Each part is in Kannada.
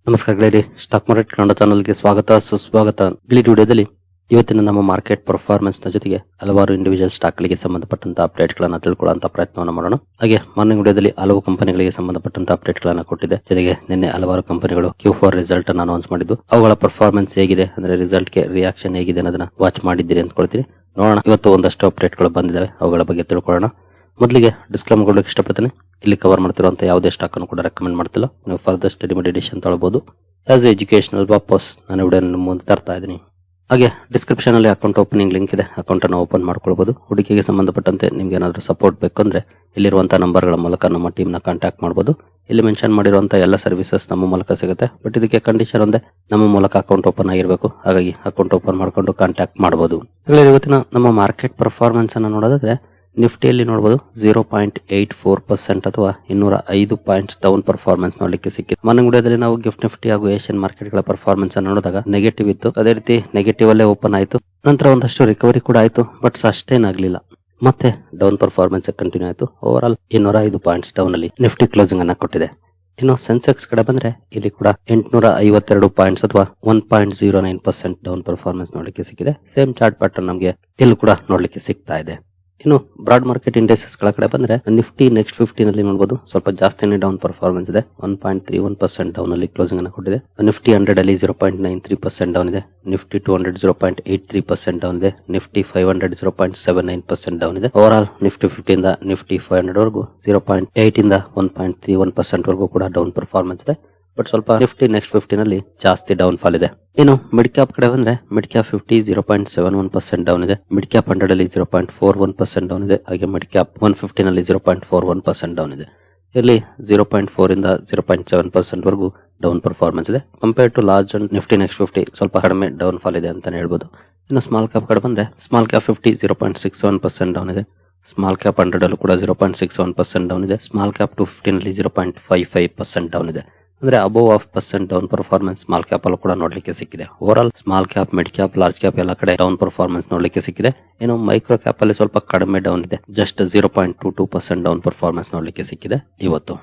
ನಮಸ್ಕಾರ ಗೆಳೆಯರಿ, ಸ್ಟಾಕ್ ಮಾರ್ಕೆಟ್ ಕನ್ನಡ ಚಾನಲ್ಗೆ ಸ್ವಾಗತ ಸುಸ್ವಾಗತ. ಈ ವಿಡಿಯೋದಲ್ಲಿ ಇವತ್ತಿನ ನಮ್ಮ ಮಾರ್ಕೆಟ್ ಪರ್ಫಾರ್ಮೆನ್ಸ್ ನ ಜೊತೆಗೆ ಹಲವಾರು ಇಂಡಿವಿಜುವಲ್ ಸ್ಟಾಕ್ ಗಳಿಗೆ ಸಂಬಂಧಪಟ್ಟಂತಹ ಅಪ್ಡೇಟ್ ಗಳನ್ನ ತಿಳ್ಕೊಳ್ಳುವಂತ ಪ್ರಯತ್ನವನ್ನು ಮಾಡೋಣ. ಹಾಗೆ ಮಾರ್ನಿಂಗ್ ವಿಡಿಯೋದಲ್ಲಿ ಹಲವು ಕಂಪನಿಗಳಿಗೆ ಸಂಬಂಧಪಟ್ಟಂತಹ ಅಪ್ಡೇಟ್ ಗಳನ್ನ ಕೊಟ್ಟಿದೆ. ಜೊತೆಗೆ ನಿನ್ನೆ ಹಲವಾರು ಕಂಪನಿಗಳು Q4 ರಿಸಲ್ಟ್ ಅನ್ನು ಅನೌನ್ಸ್ ಮಾಡಿದ್ದು, ಅವುಗಳ ಪರ್ಫಾರ್ಮೆನ್ಸ್ ಹೇಗಿದೆ ಅಂದ್ರೆ ರಿಸಲ್ಟ್ ಗೆ ರಿಯಾಕ್ಷನ್ ಹೇಗಿದೆ ಅನ್ನೋದನ್ನ ವಾಚ್ ಮಾಡಿದ್ದೀರಿ ಅಂದ್ಕೊಳ್ತೀನಿ. ನೋಡೋಣ, ಇವತ್ತು ಒಂದಷ್ಟು ಅಪ್ಡೇಟ್ ಗಳು ಬಂದಿದ್ದಾವೆ, ಅವುಗಳ ಬಗ್ಗೆ ತಿಳ್ಕೊಳ್ಳೋಣ. ಮೊದಲಿಗೆ ಡಿಸ್ಕ್ಲೇಮರ್ ಕೊಡಲಿಕ್ಕೆ ಇಷ್ಟಪಡ್ತೀನಿ. ಇಲ್ಲಿ ಕವರ್ ಮಾಡ್ತಿರುವಂತಹ ಯಾವುದೇ ಸ್ಟಾಕ್ ಅನ್ನು ಕೂಡ ರೆಕಮೆಂಡ್ ಮಾಡ್ತಿಲ್ಲ. ನೀವು ಫರ್ದರ್ ಸ್ಟಡಿ ಮೆಡಿಟೇಷನ್ ತಗೊಳ್ಳಬಹುದು. ಆಸ್ ಎಜುಕೇಶನಲ್ ಪರ್ಪಸ್ ನಾನು ವಿಡಿಯೋ ಮುಂದೆ ತರ್ತಾ ಇದ್ದೀನಿ. ಹಾಗೆ ಡಿಸ್ಕ್ರಿಪ್ಷನ್ ಅಲ್ಲಿ ಅಕೌಂಟ್ ಓಪನಿಂಗ್ ಲಿಂಕ್ ಇದೆ, ಅಕೌಂಟ್ ಅನ್ನು ಓಪನ್ ಮಾಡ್ಕೊಳ್ಬಹುದು. ಹೂಡಿಕೆಗೆ ಸಂಬಂಧಪಟ್ಟಂತೆ ನಿಮ್ಗೆ ಏನಾದರೂ ಸಪೋರ್ಟ್ ಬೇಕಂದ್ರೆ ಇಲ್ಲಿರುವಂತಹ ನಂಬರ್ಗಳ ಮೂಲಕ ನಮ್ಮ ಟೀಮ್ ನ ಕಾಂಟ್ಯಾಕ್ಟ್ ಮಾಡಬಹುದು. ಇಲ್ಲಿ ಮೆನ್ಷನ್ ಮಾಡಿರುವಂತಹ ಎಲ್ಲ ಸರ್ವಿಸಸ್ ನಮ್ಮ ಮೂಲಕ ಸಿಗುತ್ತೆ. ಬಟ್ ಇದಕ್ಕೆ ಕಂಡೀಷನ್ ಒಂದೇ, ನಮ್ಮ ಮೂಲಕ ಅಕೌಂಟ್ ಓಪನ್ ಆಗಿರಬೇಕು. ಹಾಗಾಗಿ ಅಕೌಂಟ್ ಓಪನ್ ಮಾಡ್ಕೊಂಡು ಕಾಂಟ್ಯಾಕ್ಟ್ ಮಾಡಬಹುದು. ಇವತ್ತಿನ ನಮ್ಮ ಮಾರ್ಕೆಟ್ ಪರ್ಫಾರ್ಮೆನ್ಸ್ ಅನ್ನು ನೋಡೋದಾದ್ರೆ ನಿಫ್ಟಿಯಲ್ಲಿ ನೋಡಬಹುದು 0.84% ಅಥವಾ 205 ಪಾಯಿಂಟ್ಸ್ ಡೌನ್ ಪರ್ಫಾರ್ಮೆನ್ಸ್ ನೋಡಲಿಕ್ಕೆ ಸಿಕ್ಕಿದೆ. ಮಾರ್ನಿಂಗ್ ವಿಡಿಯೋದಲ್ಲಿ ನಾವು ಗಿಫ್ಟ್ ನಿಫ್ಟಿ ಹಾಗೂ ಏಷ್ಯನ್ ಮಾರ್ಕೆಟ್ ಗಳ ಪರ್ಫಾರ್ಮೆನ್ಸ್ ಅನ್ನು ನೋಡಿದಾಗ ನೆಗೆಟಿವ್ ಇತ್ತು. ಅದೇ ರೀತಿ ನೆಗೆಟಿವ್ ಅಲ್ಲೇ ಓಪನ್ ಆಯಿತು. ನಂತರ ಒಂದಷ್ಟು ರಿಕವರಿ ಕೂಡ ಆಯಿತು, ಬಟ್ ಅಷ್ಟೇನಾಗ್ಲಿಲ್ಲ. ಮತ್ತೆ ಡೌನ್ ಪರ್ಫಾರ್ಮೆನ್ಸ್ ಕಂಟಿನ್ಯೂ ಆಯಿತು. ಓವರ್ ಆಲ್ 205 ಪಾಯಿಂಟ್ಸ್ ಡೌನ್ ಅಲ್ಲಿ ನಿಫ್ಟಿ ಕ್ಲೋಸಿಂಗ್ ಅನ್ನ ಕೊಟ್ಟಿದೆ. ಇನ್ನು ಸೆನ್ಸೆಕ್ಸ್ ಕಡೆ ಬಂದ್ರೆ ಇಲ್ಲಿ ಕೂಡ 852 ಪಾಯಿಂಟ್ಸ್ ಅಥವಾ 1.09% ಡೌನ್ ಪರ್ಫಾರ್ಮೆನ್ಸ್ ನೋಡಲಿಕ್ಕೆ ಸಿಕ್ಕಿದೆ. ಸೇಮ್ ಚಾರ್ಟ್ ಪ್ಯಾಟರ್ನ್ ನಮಗೆ ಇಲ್ಲಿ ಕೂಡ ನೋಡ್ಲಿಕ್ಕೆ ಸಿಗ್ತಾ ಇದೆ. ಇನ್ನು ಬ್ರಾಡ್ ಮಾರ್ಕೆಟ್ ಇಂಡೆಕ್ಸಸ್ ಗಳ ಕಡೆ ಬಂದ್ರೆ ನಿಫ್ಟಿ ನೆಕ್ಸ್ಟ್ 50 ನಲ್ಲಿ ನೋಡಬಹುದು ಸ್ವಲ್ಪ ಜಾಸ್ತಿನೇ ಡೌನ್ ಪರ್ಫಾರ್ಮೆನ್ಸ್ ಇದೆ. 1.31% ಡೌನ್ ಅಲ್ಲಿ ಕ್ಲೋಸಿಂಗ್ ಅನ್ನು ಕೊಟ್ಟಿದೆ. ನಿಫ್ಟಿ 100 ಅಲ್ಲಿ 0.93% ಡೌನ್ ಇದೆ. ನಿಫ್ಟಿ 200 0.83% ಡೌನ್ ಇದೆ. ನಿಫ್ಟಿ 500 0.79% ಡೌನ್ ಇದೆ. ಓವರ್ ಆಲ್ ನಿಫ್ಟಿ 50 ಇಂದ ನಿಫ್ಟಿ 500 ವರೆಗೂ 0.8 ಇಂದ 1.31% ವರೆಗೂ ಕೂಡ ಡೌನ್ ಪರ್ಫಾರ್ಮೆನ್ಸ್ ಇದೆ. ಬಟ್ ಸ್ವಲ್ಪ ನಿಫ್ಟಿ ನೆಕ್ಸ್ಟ್ 50 ನಲ್ಲಿ ಜಾಸ್ತಿ ಡೌನ್ ಫಾಲ್ ಇದೆ. ಇನ್ನು ಮಿಡ್ ಕ್ಯಾಪ್ ಕಡೆ ಬಂದ್ರೆ ಮಿಡ್ ಕ್ಯಾಪ್ 50 0.71% ಡೌನ್ ಇದೆ. ಮಿಡ್ ಕ್ಯಾಪ್ 100 ಅಲ್ಲಿ 0.41% ಡೌನ್ ಇದೆ. ಹಾಗೆ ಮಿಡ್ ಕ್ಯಾಪ್ 150 ನಲ್ಲಿ 0.41% ಡೌನ್ ಇದೆ. ಇಲ್ಲಿ 0.4 ಇಂದ 0.7% ವರೆಗೂ ಡೌನ್ ಪರ್ಫಾರ್ಮೆನ್ಸ್ ಇದೆ. Compare to large and Nifty next 50 ಸ್ವಲ್ಪ ಕಡಿಮೆ ಡೌನ್ ಫಾಲ್ ಇದೆ ಅಂತಾನೆ ಹೇಳ್ಬೋದು. ಇನ್ನು ಸ್ಮಾಲ್ ಕ್ಯಾಪ್ ಕಡೆ ಬಂದ್ರೆ ಸ್ಮಾಲ್ ಕ್ಯಾಪ್ 50 0.61% ಡೌನ್ ಇದೆ. ಸ್ಮಾಲ್ ಕ್ಯಾಪ್ 100 ಅಲ್ಲೂ ಕೂಡ 0.61% ಡೌನ್ ಇದೆ. ಸ್ಮಾಲ್ ಕ್ಯಾಪ್ 250 ನಲ್ಲಿ 0.55% ಡೌನ್ ಇದೆ. ಅಂದ್ರೆ above of % down performance small cap ಅಲ್ಲೂ ಕೂಡ ನೋಡ್ಲಿಕ್ಕೆ ಸಿಕ್ಕಿದೆ. Over all small cap, mid cap, large cap ಎಲ್ಲ ಕಡೆ ಡೌನ್ ಪರ್ಫಾರ್ಮೆನ್ಸ್ ನೋಡ್ಲಿಕ್ಕೆ ಸಿಕ್ಕಿದೆ. ಇನ್ನು ಮೈಕ್ರೋ ಕ್ಯಾಪ್ ಅಲ್ಲಿ ಸ್ವಲ್ಪ ಕಡಿಮೆ ಡೌನ್ ಇದೆ, ಜಸ್ಟ್ 0.22% ಡೌನ್ ಪರ್ಫಾರ್ಮೆನ್ಸ್ ನೋಡ್ಲಿಕ್ಕೆ ಸಿಕ್ಕಿದೆ ಇವತ್ತು.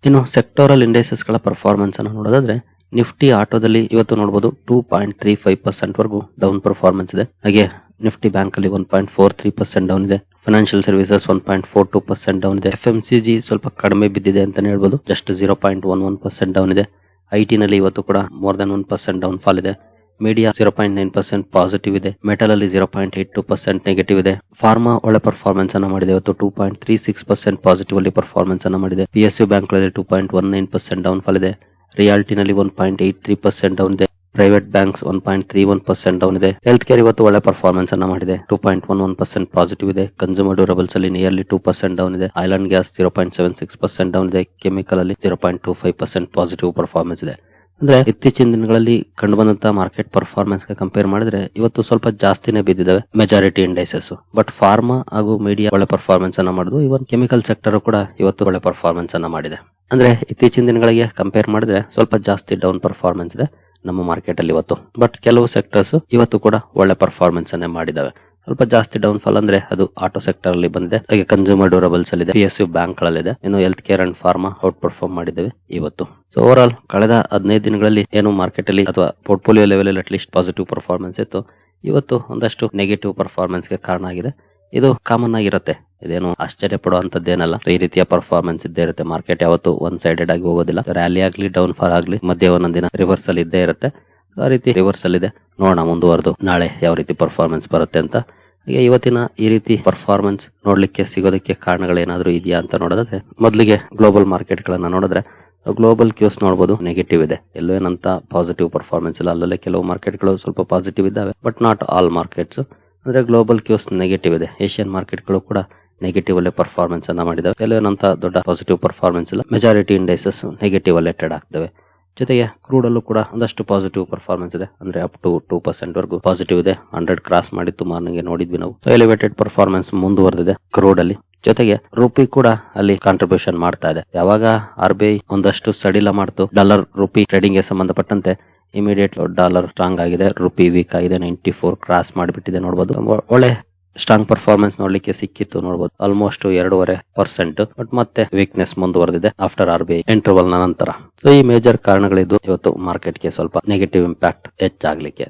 ಇನ್ನು ಸೆಕ್ಟೋರಲ್ ಇಂಡೆಕ್ಸಸ್ ಗಳ ಪರ್ಫಾರ್ಮೆನ್ಸ್ ಅನ್ನು ನೋಡೋದಾದ್ರೆ ನಿಫ್ಟಿ ಆಟೋದಲ್ಲಿ ಇವತ್ತು ನೋಡಬಹುದು 2.35% ವರೆಗೂ ಡೌನ್ ಪರ್ಫಾರ್ಮೆನ್ಸ್ ಇದೆ. ಹಾಗೆ ನಿಫ್ಟಿ ಬ್ಯಾಂಕ್ ಅಲ್ಲಿ 1.43% ಡೌನ್ ಇದೆ. ಫೈನಾನ್ಷಿಯಲ್ ಸರ್ವಿಸಸ್ 1.42% ಡೌನ್ ಇದೆ. FMCG ಸ್ವಲ್ಪ ಕಡಿಮೆ ಬಿದ್ದಿದೆ ಅಂತಾನೆ ಹೇಳ್ಬೋದು, ಜಸ್ಟ್ 0.11% ಡೌನ್ ಇದೆ. IT ನಲ್ಲಿ ಇವತ್ತು ಕೂಡ ಮೋರ್ ದನ್ 1% ಡೌನ್ ಫಾಲ್ ಇದೆ. ಮೀಡಿಯಾ 0.9% ಪಾಸಿಟಿವ್ ಇದೆ. ಮೆಟಲ್ ಅಲ್ಲಿ 0.82% ನೆಗೆಟಿವ್ ಇದೆ. ಫಾರ್ಮಾ ಒಳ್ಳೆ ಪರ್ಫಾರ್ಮೆನ್ಸ್ ಅನ್ನ ಮಾಡಿದೆ ಇವತ್ತು, 2.36% ಪಾಸಿಟಿವ್ ಅಲ್ಲಿ ಪರ್ಫಾರ್ಮೆನ್ಸ್ ಅನ್ನ ಮಾಡಿದೆ. PSU ಬ್ಯಾಂಕ್ ಗಳಲ್ಲಿ 2.19% ಡೌನ್ ಫಾಲ್ ಇದೆ. ರಿಯಾಲಿಟಿ ನಲ್ಲಿ 1.83% ಡೌನ್ ಇದೆ. ಪ್ರೈವೇಟ್ ಬ್ಯಾಂಕ್ಸ್ 1.31% ಡೌನ್ ಇದೆ. ಹೆಲ್ತ್ ಕೇರ್ ಇವತ್ತು ಒಳ್ಳೆ ಪರ್ಫಾರ್ಮೆನ್ಸ್ ಅನ್ನ ಮಾಡಿದೆ, 2.11% ಪಾಸಿಟಿವ್ ಇದೆ. ಕನ್ಸ್ಯೂಮರ್ ಡ್ಯೂರಬಲ್ಸ್ ಅಲ್ಲಿ ನಿಯರ್ಲಿ 2% ಡೌನ್ ಇದೆ. ಆಯಿಲ್ ಅಂಡ್ ಗ್ಯಾಸ್ 0.76% ಡೌನ್ ಇದೆ. ಕೆಮಿಕಲ್ ಅಲ್ಲಿ 0.25% ಪಾಸಿಟಿವ್ ಪರ್ಫಾರ್ಮೆನ್ಸ್ ಇದೆ. ಅಂದ್ರೆ ಇತ್ತೀಚಿನ ದಿನಗಳಲ್ಲಿ ಕಂಡು ಬಂದಂತಹ ಮಾರ್ಕೆಟ್ ಪರ್ಫಾರ್ಮೆನ್ಸ್ ಗೆ ಕಂಪೇರ್ ಮಾಡಿದ್ರೆ ಇವತ್ತು ಸ್ವಲ್ಪ ಜಾಸ್ತಿನೇ ಬಿದ್ದಿದ್ದಾವೆ ಮೆಜಾರಿಟಿ ಇಂಡೈಸಸ್. ಬಟ್ ಫಾರ್ಮಾ ಹಾಗೂ ಮೀಡಿಯಾ ಒಳ್ಳೆ ಪರ್ಫಾರ್ಮೆನ್ಸ್ ಅನ್ನ ಮಾಡಿದ್ವು. ಇವನ್ ಕೆಮಿಕಲ್ ಸೆಕ್ಟರ್ ಕೂಡ ಇವತ್ತು ಒಳ್ಳೆ ಪರ್ಫಾರ್ಮೆನ್ಸ್ ಅನ್ನ ಮಾಡಿದೆ. ಅಂದ್ರೆ ಇತ್ತೀಚಿನ ದಿನಗಳಿಗೆ ಕಂಪೇರ್ ಮಾಡಿದ್ರೆ ಸ್ವಲ್ಪ ಜಾಸ್ತಿ ಡೌನ್ ಪರ್ಫಾರ್ಮೆನ್ಸ್ ಇದೆ ನಮ್ಮ ಮಾರ್ಕೆಟ್ ಅಲ್ಲಿ ಇವತ್ತು. ಬಟ್ ಕೆಲವು ಸೆಕ್ಟರ್ಸ್ ಇವತ್ತು ಕೂಡ ಒಳ್ಳೆ ಪರ್ಫಾರ್ಮೆನ್ಸ್ ಅನ್ನೇ ಮಾಡಿದಾವೆ. ಸ್ವಲ್ಪ ಜಾಸ್ತಿ ಡೌನ್ ಫಾಲ್ ಅಂದ್ರೆ ಅದು ಆಟೋ ಸೆಕ್ಟರ್ ಅಲ್ಲಿ ಬಂದಿದೆ. ಹಾಗೆ ಕನ್ಸ್ಯೂಮರ್ ಡ್ಯೂರಬಲ್ಸ್ ಅಲ್ಲಿ ಇದೆ. PSU ಬ್ಯಾಂಕ್ ಗಳಲ್ಲಿದೆ. ಇನ್ನು health care and pharma outperform ಮಾಡಿದ್ದೇವೆ ಇವತ್ತು. ಸೊ ಓವರ್ ಆಲ್ ಕಳೆದ 15 ದಿನಗಳಲ್ಲಿ ಏನು ಮಾರ್ಕೆಟ್ ಅಲ್ಲಿ ಅಥವಾ ಪೋರ್ಟ್ಫೋಲಿಯೋ ಲೆವೆಲ್ ಅಲ್ಲಿ ಅಟ್ಲೀಸ್ಟ್ ಪಾಸಿಟಿವ್ ಪರ್ಫಾರ್ಮೆನ್ಸ್ ಇತ್ತು, ಇವತ್ತು ಒಂದಷ್ಟು ನೆಗೆಟಿವ್ ಪರ್ಫಾರ್ಮೆನ್ಸ್ ಗೆ ಕಾರಣ ಆಗಿದೆ. ಇದು ಕಾಮನ್ ಆಗಿರುತ್ತೆ, ಇದೇನು ಆಶ್ಚರ್ಯ ಪಡುವಂತದ್ದೇನಲ್ಲ. ಈ ರೀತಿಯ ಪರ್ಫಾರ್ಮೆನ್ಸ್ ಇದ್ದೇ ಇರುತ್ತೆ. ಮಾರ್ಕೆಟ್ ಯಾವತ್ತು ಒನ್ ಸೈಡೆಡ್ ಆಗಿ ಹೋಗೋದಿಲ್ಲ. ರ್ಯಾಲಿ ಆಗ್ಲಿ ಡೌನ್ ಫಾಲ್ ಆಗ್ಲಿ ಮಧ್ಯೆ ಒಂದೊಂದ್ ದಿನ ರಿವರ್ಸ್ ಅಲ್ಲಿ ಇದ್ದೇ ಇರುತ್ತೆ. ಆ ರೀತಿ ರಿವರ್ಸ್ ಅಲ್ಲಿ ಇದೆ. ನೋಡೋಣ ಮುಂದುವರೆದು ನಾಳೆ ಯಾವ ರೀತಿ ಪರ್ಫಾರ್ಮೆನ್ಸ್ ಬರುತ್ತೆ ಅಂತ. ಹಾಗೆ ಇವತ್ತಿನ ಈ ರೀತಿ ಪರ್ಫಾರ್ಮೆನ್ಸ್ ನೋಡ್ಲಿಕ್ಕೆ ಸಿಗೋದಕ್ಕೆ ಕಾರಣಗಳೇನಾದ್ರೂ ಇದೆಯಾ ಅಂತ ನೋಡೋದಾದ್ರೆ ಮೊದಲಿಗೆ ಗ್ಲೋಬಲ್ ಮಾರ್ಕೆಟ್ ಗಳನ್ನ ನೋಡಿದ್ರೆ ಗ್ಲೋಬಲ್ ಕ್ಯೂಸ್ ನೋಡಬಹುದು ನೆಗೆಟಿವ್ ಇದೆ. ಎಲ್ಲೋ ಏನಂತ ಪಾಸಿಟಿವ್ ಪರ್ಫಾರ್ಮೆನ್ಸ್ ಇಲ್ಲ. ಅಲ್ಲಲ್ಲೇ ಕೆಲವು ಮಾರ್ಕೆಟ್ ಗಳು ಸ್ವಲ್ಪ ಪಾಸಿಟಿವ್ ಇದ್ದಾವೆ, ಬಟ್ ನಾಟ್ ಆಲ್ ಮಾರ್ಕೆಟ್ಸ್. ಅಂದ್ರೆ ಗ್ಲೋಬಲ್ ಕ್ಯೂಸ್ ನೆಗೆಟಿವ್ ಇದೆ. ಏಷ್ಯನ್ ಮಾರ್ಕೆಟ್ ಗಳು ಕೂಡ ನೆಗೆಟಿವ್ ಅಲ್ಲೇ ಪರ್ಫಾರ್ಮೆನ್ಸ್ ಅನ್ನ ಮಾಡಿದಾವೆ. ಕೆಲವೇನಂತ ದೊಡ್ಡ ಪಾಸಿಟಿವ್ ಪರ್ಫಾರ್ಮೆನ್ಸ್ ಇಲ್ಲ. ಮೆಜಾರಿಟಿ ಇಂಡೈಸಸ್ ನೆಗೆಟಿವ್ ಅಲ್ಲೇ ಟ್ರೇಡ್ ಆಗ್ತವೆ. ಜೊತೆಗೆ ಕ್ರೂಡ್ ಅಲ್ಲೂ ಕೂಡ ಒಂದಷ್ಟು ಪಾಸಿಟಿವ್ ಪರ್ಫಾರ್ಮೆನ್ಸ್ ಇದೆ. ಅಂದ್ರೆ ಅಪ್ ಟು 2% ವರೆಗೂ ಪಾಸಿಟಿವ್ ಇದೆ. 100 ಕ್ರಾಸ್ ಮಾಡಿತ್ತು ಮಾರ್ನಿಂಗ್ ನೋಡಿದ್ವಿ ನಾವು. ಎಲಿವೇಟೆಡ್ ಪರ್ಫಾರ್ಮೆನ್ಸ್ ಮುಂದುವರೆದಿದೆ ಕ್ರೂಡ್ ಅಲ್ಲಿ. ಜೊತೆಗೆ ರುಪಿ ಕೂಡ ಅಲ್ಲಿ ಕಾಂಟ್ರಿಬ್ಯೂಷನ್ ಮಾಡ್ತಾ ಇದೆ. ಯಾವಾಗ RBI ಒಂದಷ್ಟು ಸಡಿಲ ಮಾಡ್ತು ಡಾಲರ್ ರುಪಿ ಟ್ರೇಡಿಂಗ್ ಗೆ ಸಂಬಂಧಪಟ್ಟಂತೆ, ಇಮಿಡಿಯೇಟ್ ಡಾಲರ್ ಸ್ಟ್ರಾಂಗ್ ಆಗಿದೆ, ರುಪಿ ವೀಕ್ ಆಗಿದೆ. 94 ಕ್ರಾಸ್ ಮಾಡಿಬಿಟ್ಟಿದೆ ನೋಡಬಹುದು. ಒಳ್ಳೆ ಸ್ಟ್ರಾಂಗ್ ಪರ್ಫಾರ್ಮೆನ್ಸ್ ನೋಡ್ಲಿಕ್ಕೆ ಸಿಕ್ಕಿತ್ತು ನೋಡಬಹುದು, ಆಲ್ಮೋಸ್ಟ್ 2.5%. ಬಟ್ ಮತ್ತೆ ವೀಕ್ನೆಸ್ ಮುಂದುವರೆದಿದೆ ಆಫ್ಟರ್ RBI ಇಂಟರ್ವಲ್ ನ ನಂತರ. ಸೊ ಈ ಮೇಜರ್ ಕಾರಣಗಳಿದ್ದು ಇವತ್ತು ಮಾರ್ಕೆಟ್ಗೆ ಸ್ವಲ್ಪ ನೆಗೆಟಿವ್ ಇಂಪ್ಯಾಕ್ಟ್ ಹೆಚ್ಚಾಗ್ಲಿಕ್ಕೆ.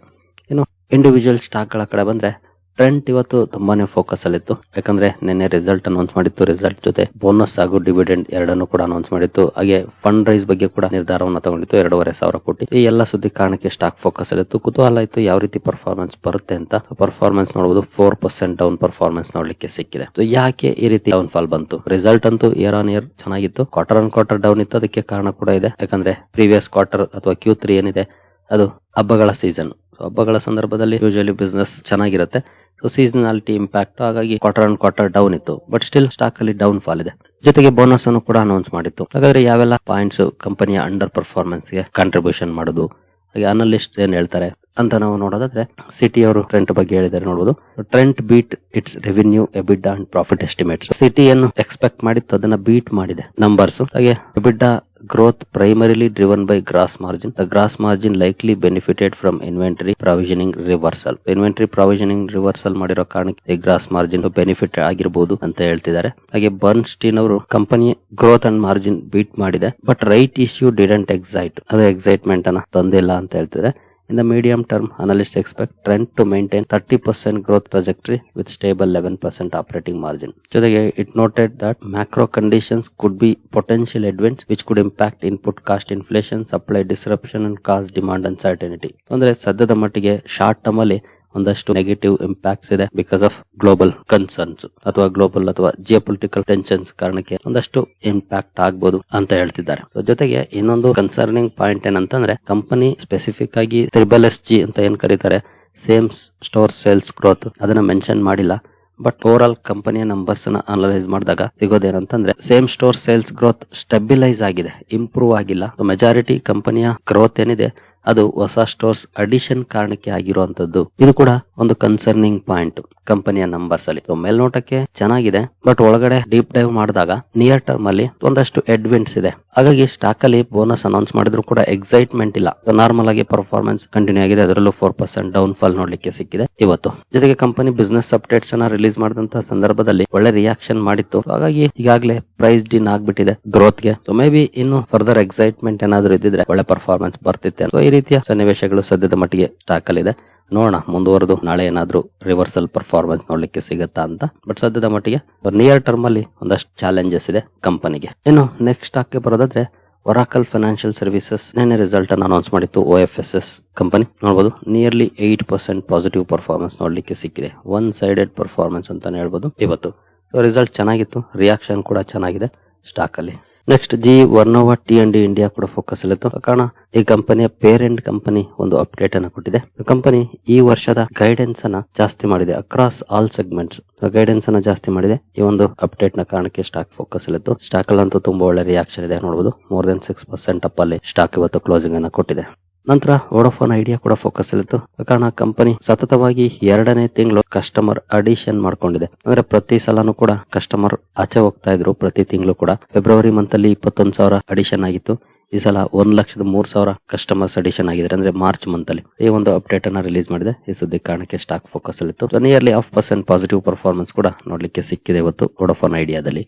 ಇನ್ನು ಇಂಡಿವಿಜುವಲ್ ಸ್ಟಾಕ್ ಗಳ ಕಡೆ ಬಂದ್ರೆ ಟ್ರೆಂಡ್ ಇವತ್ತು ತುಂಬಾನೇ ಫೋಕಸ್ ಅಲ್ಲಿತ್ತು. ಯಾಕಂದ್ರೆ ನಿನ್ನೆ ರಿಸಲ್ಟ್ ಅನೌನ್ಸ್ ಮಾಡಿತ್ತು, ರಿಸಲ್ಟ್ ಜೊತೆ ಬೋನಸ್ ಹಾಗೂ ಡಿವಿಡೆಂಡ್ ಎರಡನ್ನು ಕೂಡ ಅನೌನ್ಸ್ ಮಾಡಿತ್ತು. ಹಾಗೆ ಫಂಡ್ ರೈಸ್ ಬಗ್ಗೆ ಕೂಡ ನಿರ್ಧಾರವನ್ನು ತಗೊಂಡಿತ್ತು, 2,500 ಕೋಟಿ. ಈ ಎಲ್ಲ ಸುದ್ದಿ ಕಾರಣಕ್ಕೆ ಸ್ಟಾಕ್ ಫೋಕಸ್ ಅಲ್ಲಿತ್ತು. ಕುತೂಹಲ ಇತ್ತು ಯಾವ ರೀತಿ ಪರ್ಫಾರ್ಮೆನ್ಸ್ ಬರುತ್ತೆ ಅಂತ. ಪರ್ಫಾರ್ಮೆನ್ಸ್ ನೋಡಬಹುದು 4% ಡೌನ್ ಪರ್ಫಾರ್ಮೆನ್ಸ್ ನೋಡ್ಲಿಕ್ಕೆ ಸಿಕ್ಕಿದೆ. ಯಾಕೆ ಈ ರೀತಿ ಡೌನ್ ಫಾಲ್ ಬಂತು? ರಿಸಲ್ಟ್ ಅಂತೂ ಇಯರ್ ಆನ್ ಇಯರ್ ಚೆನ್ನಾಗಿತ್ತು, ಕ್ವಾರ್ಟರ್ ಆನ್ ಕ್ವಾರ್ಟರ್ ಡೌನ್ ಇತ್ತು. ಅದಕ್ಕೆ ಕಾರಣ ಕೂಡ ಇದೆ. ಯಾಕಂದ್ರೆ ಪ್ರೀವಿಯಸ್ ಕ್ವಾರ್ಟರ್ ಅಥವಾ Q3 ಏನಿದೆ ಅದು ಹಬ್ಬಗಳ ಸೀಸನ್. ಹಬ್ಬಗಳ ಸಂದರ್ಭದಲ್ಲಿ ಯೂಶುವಲಿ ಬಿಸ್ನೆಸ್ ಚೆನ್ನಾಗಿರುತ್ತೆ. ಸೊ ಸೀಸನಾಲಿಟಿ ಇಂಪ್ಯಾಕ್ಟ್, ಹಾಗಾಗಿ ಕ್ವಾರ್ಟರ್ ಆನ್ ಕ್ವಾರ್ಟರ್ ಡೌನ್ ಇತ್ತು. ಬಟ್ ಸ್ಟಿಲ್ ಸ್ಟಾಕ್ ಅಲ್ಲಿ ಡೌನ್ ಫಾಲ್ ಇದೆ. ಜೊತೆಗೆ ಬೋನಸ್ ಅನ್ನು ಕೂಡ ಅನೌನ್ಸ್ ಮಾಡಿತ್ತು. ಹಾಗಾದ್ರೆ ಯಾವೆಲ್ಲ ಪಾಯಿಂಟ್ಸ್ ಕಂಪನಿಯ ಅಂಡರ್ ಪರ್ಫಾರ್ಮೆನ್ಸ್ ಗೆ ಕಾಂಟ್ರಿಬ್ಯೂಷನ್ ಮಾಡುದು, ಹಾಗೆ ಅನಲಿಸ್ಟ್ ಏನ್ ಹೇಳ್ತಾರೆ ಅಂತ ನಾವು ನೋಡೋದಾದ್ರೆ ಸಿಟಿ ಅವರು ಟ್ರೆಂಟ್ ಬಗ್ಗೆ ಹೇಳಿದ್ದಾರೆ ನೋಡಬಹುದು. Trent beat its revenue, EBITDA and profit estimates. Citi ಏನು ಎಕ್ಸ್ಪೆಕ್ಟ್ ಮಾಡಿತ್ತು ಅದನ್ನ ಬೀಟ್ ಮಾಡಿದೆ ನಂಬರ್ಸ್. ಹಾಗೆ ಎಬಿಡಾ growth primarily driven by gross margin. The gross margin likely benefited from inventory provisioning reversal. Inventory provisioning reversal ಮಾಡಿರೋ ಕಾರಣಕ್ಕೆ ಗ್ರಾಸ್ ಮಾರ್ಜಿನ್ ಬೆನಿಫಿಟ್ ಆಗಿರಬಹುದು ಅಂತ ಹೇಳ್ತಿದ್ದಾರೆ. ಹಾಗೆ ಬರ್ನ್ಸ್ಟೀನ್ ಅವರು company growth and margin beat ಮಾಡಿದೆ, but right issue didn't excite, ಅದು ಎಕ್ಸೈಟ್ಮೆಂಟ್ ಅನ್ನ ತಂದಿಲ್ಲ ಅಂತ ಹೇಳ್ತಿದ್ದಾರೆ. In the medium term, analysts expect trend to maintain 30% growth trajectory with stable 11% operating margin. ಜೊತೆಗೆ it noted that macro conditions could be potential headwinds which could impact input cost inflation, supply disruption and cause demand uncertainty. ಅಂದ್ರೆ ಸದ್ಯದ ಮಟ್ಟಿಗೆ ಶಾರ್ಟ್ ಟರ್ಮ್ ಅಲ್ಲಿ ಒಂದಷ್ಟು ನೆಗೆಟಿವ್ ಇಂಪ್ಯಾಕ್ಟ್ಸ್ ಇದೆ ಬಿಕಾಸ್ ಆಫ್ ಗ್ಲೋಬಲ್ ಕನ್ಸರ್ನ್ಸ್ ಅಥವಾ ಗ್ಲೋಬಲ್ ಅಥವಾ ಜಿಯೋಪೊಲಿಟಿಕಲ್ ಟೆನ್ಷನ್ಸ್ ಕಾರಣಕ್ಕೆ ಒಂದಷ್ಟು ಇಂಪ್ಯಾಕ್ಟ್ ಆಗ್ಬೋದು ಅಂತ ಹೇಳ್ತಿದ್ದಾರೆ. ಸೊ ಜೊತೆಗೆ ಇನ್ನೊಂದು ಕನ್ಸರ್ನಿಂಗ್ ಪಾಯಿಂಟ್ ಏನಂತಂದ್ರೆ ಕಂಪನಿ ಸ್ಪೆಸಿಫಿಕ್ ಆಗಿ SSG ಅಂತ ಏನ್ ಕರೀತಾರೆ, ಸೇಮ್ ಸ್ಟೋರ್ ಸೇಲ್ಸ್ ಗ್ರೋತ್, ಅದನ್ನ ಮೆನ್ಷನ್ ಮಾಡಿಲ್ಲ. ಬಟ್ ಓವರ್ ಆಲ್ ಕಂಪನಿಯ ನಂಬರ್ಸ್ ನ ಅನಲೈಸ್ ಮಾಡಿದಾಗ ಸಿಗೋದೇನಂತಂದ್ರೆ same store sales growth stabilise ಆಗಿದೆ, ಇಂಪ್ರೂವ್ ಆಗಿಲ್ಲ. ಮೆಜಾರಿಟಿ ಕಂಪನಿಯ ಗ್ರೋತ್ ಏನಿದೆ ಅದು ಹೊಸ ಸ್ಟೋರ್ಸ್ ಅಡಿಷನ್ ಕಾರಣಕ್ಕೆ ಆಗಿರುವಂತದ್ದು. ಇದು ಕೂಡ ಒಂದು ಕನ್ಸರ್ನಿಂಗ್ ಪಾಯಿಂಟ್ ಕಂಪನಿಯ ನಂಬರ್ಸ್ ಅಲ್ಲಿ. ಮೇಲ್ನೋಟಕ್ಕೆ ಚೆನ್ನಾಗಿದೆ, ಬಟ್ ಒಳಗಡೆ ಡೀಪ್ ಡೈವ್ ಮಾಡಿದಾಗ ನಿಯರ್ ಟರ್ಮ್ ಅಲ್ಲಿ ಒಂದಷ್ಟು ಹೆಡ್ವಿಂಡ್ಸ್ ಇದೆ. ಹಾಗಾಗಿ ಸ್ಟಾಕ್ ಅಲ್ಲಿ ಬೋನಸ್ ಅನೌನ್ಸ್ ಮಾಡಿದ್ರು ಕೂಡ ಎಕ್ಸೈಟ್ಮೆಂಟ್ ಇಲ್ಲ. ನಾರ್ಮಲ್ ಆಗಿ ಪರ್ಫಾರ್ಮೆನ್ಸ್ ಕಂಟಿನ್ಯೂ ಆಗಿದೆ, ಅದರಲ್ಲೂ 4% ಡೌನ್ ಫಾಲ್ ನೋಡ್ಲಿಕ್ಕೆ ಸಿಕ್ಕಿದೆ ಇವತ್ತು. ಜೊತೆಗೆ ಕಂಪನಿ ಬಿಸ್ನೆಸ್ ಅಪ್ಡೇಟ್ಸ್ ಅನ್ನ ರಿಲೀಸ್ ಮಾಡಿದಂತಹ ಸಂದರ್ಭದಲ್ಲಿ ಒಳ್ಳೆ ರಿಯಾಕ್ಷನ್ ಮಾಡಿತ್ತು. ಹಾಗಾಗಿ ಈಗಾಗಲೇ ಪ್ರೈಸ್ ಡಿನ್ ಆಗ್ಬಿಟ್ಟಿದೆ ಗ್ರೋತ್ ಗೆ. ಸೊ ಮೇ ಬಿ ಇನ್ನು ಫರ್ದರ್ ಎಕ್ಸೈಟ್ಮೆಂಟ್ ಏನಾದ್ರು ಇದ್ದಿದ್ರೆ ಒಳ್ಳೆ ಪರ್ಫಾರ್ಮೆನ್ಸ್ ಬರ್ತಿತ್ತೆ. ಈ ರೀತಿಯ ಸನ್ನಿವೇಶಗಳು ಸದ್ಯದ ಮಟ್ಟಿಗೆ ಸ್ಟಾಕ್ ಅಲ್ಲಿ ಇದೆ. ನೋಡೋಣ ಮುಂದುವರೆದು ನಾಳೆ ಏನಾದ್ರು ರಿವರ್ಸಲ್ ಪರ್ಫಾರ್ಮೆನ್ಸ್ ನೋಡ್ಲಿಕ್ಕೆ ಸಿಗುತ್ತಾ ಅಂತ. ಬಟ್ ಸದ್ಯದ ಮಟ್ಟಿಗೆ ನಿಯರ್ ಟರ್ಮ್ ಅಲ್ಲಿ ಒಂದಷ್ಟು ಚಾಲೆಂಜಸ್ ಇದೆ ಕಂಪನಿಗೆ. ಇನ್ನು ನೆಕ್ಸ್ಟ್ ಸ್ಟಾಕ್ ಗೆ ಬರೋದಾದ್ರೆ ಒರಾಕಲ್ ಫೈನಾನ್ಷಿಯಲ್ ಸರ್ವಿಸಸ್ ನಿನ್ನೆ ರಿಸಲ್ಟ್ ಅನ್ನು ಅನೌನ್ಸ್ ಮಾಡಿತ್ತು. OFSS ಕಂಪನಿ ನೋಡಬಹುದು ನಿಯರ್ಲಿ 8% ಪಾಸಿಟಿವ್ ಪರ್ಫಾರ್ಮೆನ್ಸ್ ನೋಡ್ಲಿಕ್ಕೆ ಸಿಕ್ಕಿದೆ. ಒನ್ ಸೈಡೆಡ್ ಪರ್ಫಾರ್ಮೆನ್ಸ್ ಅಂತಾನೆ ಹೇಳ್ಬೋದು ಇವತ್ತು. ರಿಸಲ್ಟ್ ಚೆನ್ನಾಗಿತ್ತು, ರಿಯಾಕ್ಷನ್ ಕೂಡ ಚೆನ್ನಾಗಿದೆ ಸ್ಟಾಕ್ ಅಲ್ಲಿ. ನೆಕ್ಸ್ಟ್ ವರ್ನೋವಾ T&D ಇಂಡಿಯಾ ಕೂಡ ಫೋಕಸ್ ಅಲ್ಲಿತ್ತು. ಕಾರಣ ಈ ಕಂಪನಿಯ ಪೇರೆಂಟ್ ಕಂಪನಿ ಒಂದು ಅಪ್ಡೇಟ್ ಅನ್ನು ಕೊಟ್ಟಿದೆ. ಕಂಪನಿ ಈ ವರ್ಷದ ಗೈಡೆನ್ಸ್ ಅನ್ನ ಜಾಸ್ತಿ ಮಾಡಿದೆ ಅಕ್ರಾಸ್ ಆಲ್ ಸೆಗ್ಮೆಂಟ್ಸ್. ಗೈಡೆನ್ಸ್ ಅನ್ನ ಜಾಸ್ತಿ ಮಾಡಿದೆ. ಈ ಒಂದು ಅಪ್ಡೇಟ್ ನ ಕಾರಣಕ್ಕೆ ಸ್ಟಾಕ್ ಫೋಕಸ್ ಅಲ್ಲಿತ್ತು. ಸ್ಟಾಕ್ ಅಲ್ಲಂತೂ ತುಂಬಾ ಒಳ್ಳೆ ರಿಯಾಕ್ಷನ್ ಇದೆ ನೋಡಬಹುದು. ಮೋರ್ ದೆನ್ 6% ಅಪ್ ಅಲ್ಲಿ ಸ್ಟಾಕ್ ಇವತ್ತು ಕ್ಲೋಸಿಂಗ್ ಅನ್ನ ಕೊಟ್ಟಿದೆ. ನಂತರ ವೋಡಾಫೋನ್ ಐಡಿಯಾ ಕೂಡ ಫೋಕಸ್ ಅಲ್ಲಿತ್ತು. ಕಾರಣ ಕಂಪನಿ ಸತತವಾಗಿ 2ನೇ ತಿಂಗಳು ಕಸ್ಟಮರ್ ಅಡಿಷನ್ ಮಾಡ್ಕೊಂಡಿದೆ. ಅಂದ್ರೆ ಪ್ರತಿ ಸಲನೂ ಕೂಡ ಕಸ್ಟಮರ್ ಆಚೆ ಹೋಗ್ತಾ ಇದ್ರು. ಪ್ರತಿ ತಿಂಗಳು ಕೂಡ ಫೆಬ್ರವರಿ ಮಂತ್ ಅಲ್ಲಿ 21,000 ಅಡಿಷನ್ ಆಗಿತ್ತು. ಈ ಸಲ 1,03,000 ಕಸ್ಟಮರ್ಸ್ ಅಡಿಷನ್ ಆಗಿದ್ದಾರೆ, ಅಂದ್ರೆ ಮಾರ್ಚ್ ಮಂತ್ ಅಲ್ಲಿ. ಈ ಒಂದು ಅಪ್ಡೇಟ್ ಅನ್ನ ರಿಲೀಸ್ ಮಾಡಿದೆ. ಈ ಸುದ್ದಿ ಕಾರಣಕ್ಕೆ ಸ್ಟಾಕ್ ಫೋಕಸ್ ಅಲ್ಲಿತ್ತು. ನಿಯರ್ಲಿ 0.5% ಪಾಸಿಟಿವ್ ಪರ್ಫಾರ್ಮೆನ್ಸ್ ಕೂಡ ನೋಡ್ಲಿಕ್ಕೆ ಸಿಕ್ಕಿದೆ ಇವತ್ತು ವೋಡಾಫೋನ್ ಐಡಿಯಾದಲ್ಲಿ.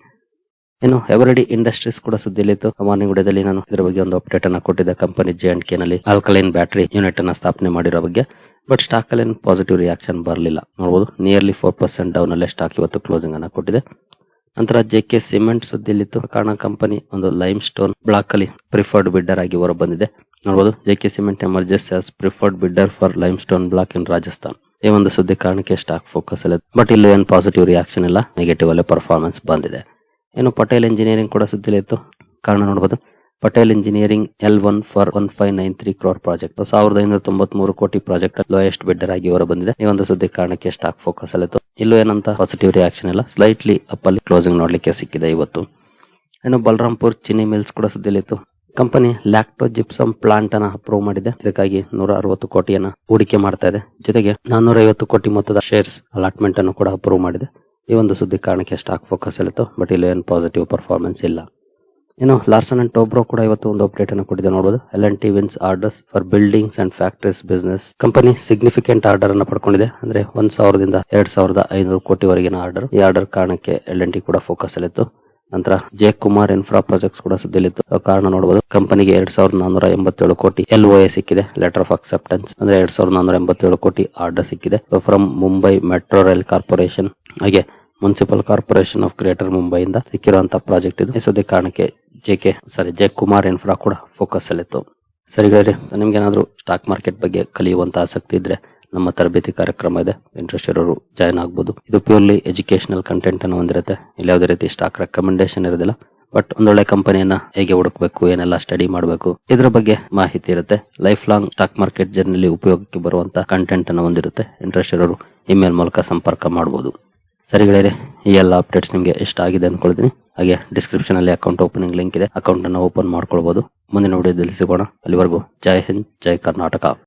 ಇನ್ನು ಎವರಿಡಿ ಇಂಡಸ್ಟ್ರೀಸ್ ಕೂಡ ಸುದ್ದಿಲಿತ್ತು. ಮಾರ್ನಿಂಗ್ ವಿಡಿಯೋದಲ್ಲಿ ನಾನು ಇದರ ಬಗ್ಗೆ ಒಂದು ಅಪ್ಡೇಟ್ ಅನ್ನ ಕೊಟ್ಟಿದ್ದೆ. ಕಂಪನಿ J&K ನಲ್ಲಿ ಆಲ್ಕಲೈನ್ ಬ್ಯಾಟರಿ ಯೂನಿಟ್ ಅನ್ನ ಸ್ಥಾಪನೆ ಮಾಡಿರೋ ಬಗ್ಗೆ. ಬಟ್ ಸ್ಟಾಕ್ ಅಲ್ಲಿ ಪಾಸಿಟಿವ್ ರಿಯಾಕ್ಷನ್ ಬರಲಿಲ್ಲ ನೋಡಬಹುದು. ನಿಯರ್ಲಿ 4% ಡೌನ್ ಅಲ್ಲೇ ಸ್ಟಾಕ್ ಇವತ್ತು ಕ್ಲೋಸಿಂಗ್ ಅನ್ನ ಕೊಟ್ಟಿದೆ. ನಂತರ JK ಸಿಮೆಂಟ್ ಸುದ್ದಿಲಿತ್ತು. ಕಾರಣ ಕಂಪನಿ ಒಂದು ಲೈಮ್ ಸ್ಟೋನ್ ಬ್ಲಾಕ್ ಅಲ್ಲಿ ಪ್ರಿಫರ್ಡ್ ಬಿಡ್ಡರ್ ಆಗಿ ಹೊರ ಬಂದಿದೆ ನೋಡಬಹುದು. JK cement emerges as preferred bidder for limestone block in Rajasthan. ಈ ಒಂದು ಸುದ್ದಿ ಕಾರಣಕ್ಕೆ ಸ್ಟಾಕ್ ಫೋಕಸ್ ಅಲ್ಲಿ. ಬಟ್ ಇಲ್ಲಿ ಏನು ಪಾಸಿಟಿವ್ ರಿಯಾಕ್ಷನ್ ಇಲ್ಲ, ನೆಗೆಟಿವ್ ಅಲ್ಲೇ ಪರ್ಫಾರ್ಮೆನ್ಸ್ ಬಂದಿದೆ. ಇನ್ನು ಪಟೇಲ್ ಇಂಜಿನಿಯರಿಂಗ್ ಕೂಡ ಸುದ್ದಿಲಿತ್ತು. ಕಾರಣ ನೋಡಬಹುದು, Patel engineering L1 for 1593 crore project 1593 ಕೋಟಿ ಪ್ರಾಜೆಕ್ಟ್ ಲೋಯೆಸ್ಟ್ ಬಿಡ್ಡರ್ ಆಗಿ ಹೊರ ಬಂದಿದೆ. ಈ ಒಂದು ಸುದ್ದಿ ಕಾರಣಕ್ಕೆ ಸ್ಟಾಕ್ ಫೋಕಸ್ ಅಲ್ಲಿತ್ತು. ಇಲ್ಲೂ ಏನಂತ ಪಾಸಿಟಿವ್ ರಿಯಾಕ್ಷನ್ ಇಲ್ಲ, ಸ್ಲೈಟ್ಲಿ ಅಪ್ ಅಲ್ಲಿ ಕ್ಲೋಸಿಂಗ್ ನೋಡ್ಲಿಕ್ಕೆ ಸಿಕ್ಕಿದೆ ಇವತ್ತು. ಇನ್ನು ಬಲರಾಂಪುರ್ ಚಿನ್ನಿ ಮಿಲ್ಸ್ ಕೂಡ ಸುದ್ದಿಲಿತ್ತು. ಕಂಪನಿ ಲ್ಯಾಕ್ಟೋ ಜಿಪ್ಸಮ್ ಪ್ಲಾಂಟ್ ಅನ್ನ ಅಪ್ರೂವ್ ಮಾಡಿದೆ. ಇದಕ್ಕಾಗಿ 160 ಕೋಟಿಯನ್ನ ಹೂಡಿಕೆ ಮಾಡ್ತಾ ಇದೆ. ಜೊತೆಗೆ 450 ಕೋಟಿ ಮೊತ್ತದ ಶೇರ್ಸ್ ಅಲಾಟ್ಮೆಂಟ್ ಅನ್ನು ಕೂಡ ಅಪ್ರೂವ್ ಮಾಡಿದೆ. ಈ ಒಂದು ಸುದ್ದಿ ಕಾರಣಕ್ಕೆ ಸ್ಟಾಕ್ ಫೋಕಸ್ ಇತ್ತು. ಬಟ್ ಇಲ್ಲಿ ಏನು ಪಾಸಿಟಿವ್ ಪರ್ಫಾರ್ಮೆನ್ಸ್ ಇಲ್ಲ. ಇನ್ನು ಲಾರ್ಸನ್ ಅಂಡ್ ಟೋಬ್ರೋ ಕೂಡ ಇವತ್ತು ಒಂದು ಅಪ್ಡೇಟ್ ಅನ್ನು ಕೊಟ್ಟಿದೆ ನೋಡಬಹುದು. L&T wins orders for buildings and factories business. Company significant order ಅನ್ನು ಪಡ್ಕೊಂಡಿದೆ. ಅಂದ್ರೆ 1,000 ದಿಂದ 2,500 ಕೋಟಿವರೆಗಿನ ಆರ್ಡರ್. ಈ ಆರ್ಡರ್ ಕಾರಣಕ್ಕೆ L&T ಕೂಡ ಫೋಕಸ್ ಅಲ್ಲಿತ್ತು. ನಂತರ ಜೆ ಕುಮಾರ್ ಇನ್ಫ್ರಾ ಪ್ರಾಜೆಕ್ಟ್ಸ್ ಕೂಡ ಸುದ್ದಿಲಿತ್ತು. ಕಾರಣ ನೋಡಬಹುದು, ಕಂಪನಿಗೆ 2,487 ಕೋಟಿ LOA ಸಿಕ್ಕಿದೆ, ಲೆಟರ್ ಆಫ್ ಅಕ್ಸೆಪ್ಟೆನ್ಸ್. ಅಂದ್ರೆ 2,487 ಕೋಟಿ ಆರ್ಡರ್ ಸಿಕ್ಕಿದೆ from Mumbai metro rail corporation, ಹಾಗೆ ಮುನ್ಸಿಪಲ್ ಕಾರ್ಪೊರೇಷನ್ ಆಫ್ ಗ್ರೇಟರ್ ಮುಂಬೈಯಿಂದ ಸಿಕ್ಕಿರುವಂತಹ ಪ್ರಾಜೆಕ್ಟ್ ಇದು. ಸದ್ಯ ಕಾರಣಕ್ಕೆ ಜೆ ಕುಮಾರ್ ಇನ್ಫ್ರಾ ಕೂಡ ಫೋಕಸ್ ಅಲ್ಲಿತ್ತು. ಸರಿಗಳೇ, ನಿಮ್ಗೇನಾದ್ರೂ ಸ್ಟಾಕ್ ಮಾರ್ಕೆಟ್ ಬಗ್ಗೆ ಕಲಿಯುವಂತ ಆಸಕ್ತಿ ಇದ್ರೆ ನಮ್ಮ ತರಬೇತಿ ಕಾರ್ಯಕ್ರಮ ಇದೆ, ಇಂಟ್ರೆಸ್ಟ್ ಇರೋರು ಜಾಯ್ನ್ ಆಗ್ಬೋದು. ಇದು ಪ್ಯೂರ್ಲಿ ಎಜುಕೇಶನಲ್ ಕಂಟೆಂಟ್ ಅನ್ನು ಹೊಂದಿರುತ್ತೆ. ಇಲ್ಲಿ ಯಾವುದೇ ರೀತಿ ಸ್ಟಾಕ್ ರೆಕಮೆಂಡೇಶನ್ ಇರೋದಿಲ್ಲ. ಬಟ್ ಒಂದೊಳ್ಳೆ ಕಂಪನಿಯನ್ನ ಹೇಗೆ ಹುಡುಕಬೇಕು, ಏನೆಲ್ಲ ಸ್ಟಡಿ ಮಾಡಬೇಕು, ಇದ್ರ ಬಗ್ಗೆ ಮಾಹಿತಿ ಇರುತ್ತೆ. ಲೈಫ್ ಲಾಂಗ್ ಸ್ಟಾಕ್ ಮಾರ್ಕೆಟ್ ಜರ್ನಿಲಿ ಉಪಯೋಗಕ್ಕೆ ಬರುವಂತ ಕಂಟೆಂಟ್ ಅನ್ನು ಹೊಂದಿರುತ್ತೆ. ಇಂಟ್ರೆಸ್ಟ್ ಇರೋರು ಇಮೇಲ್ ಮೂಲಕ ಸಂಪರ್ಕ ಮಾಡಬಹುದು. ಸರಿಗಳೇ, ಈ ಎಲ್ಲ ಅಪ್ಡೇಟ್ಸ್ ನಿಮಗೆ ಇಷ್ಟ ಆಗಿದೆ ಅನ್ಕೊಳ್ತೀನಿ. ಹಾಗೆ ಡಿಸ್ಕ್ರಿಪ್ಷನ್ ಅಲ್ಲಿ ಅಕೌಂಟ್ ಓಪನಿಂಗ್ ಲಿಂಕ್ ಇದೆ, ಅಕೌಂಟ್ ಅನ್ನು ಓಪನ್ ಮಾಡ್ಕೊಳ್ಬಹುದು. ಮುಂದಿನ ವಿಡಿಯೋದಲ್ಲಿ ಸಿಗೋಣ. ಅಲ್ಲಿವರೆಗೂ ಜೈ ಹಿಂದ್, ಜೈ ಕರ್ನಾಟಕ.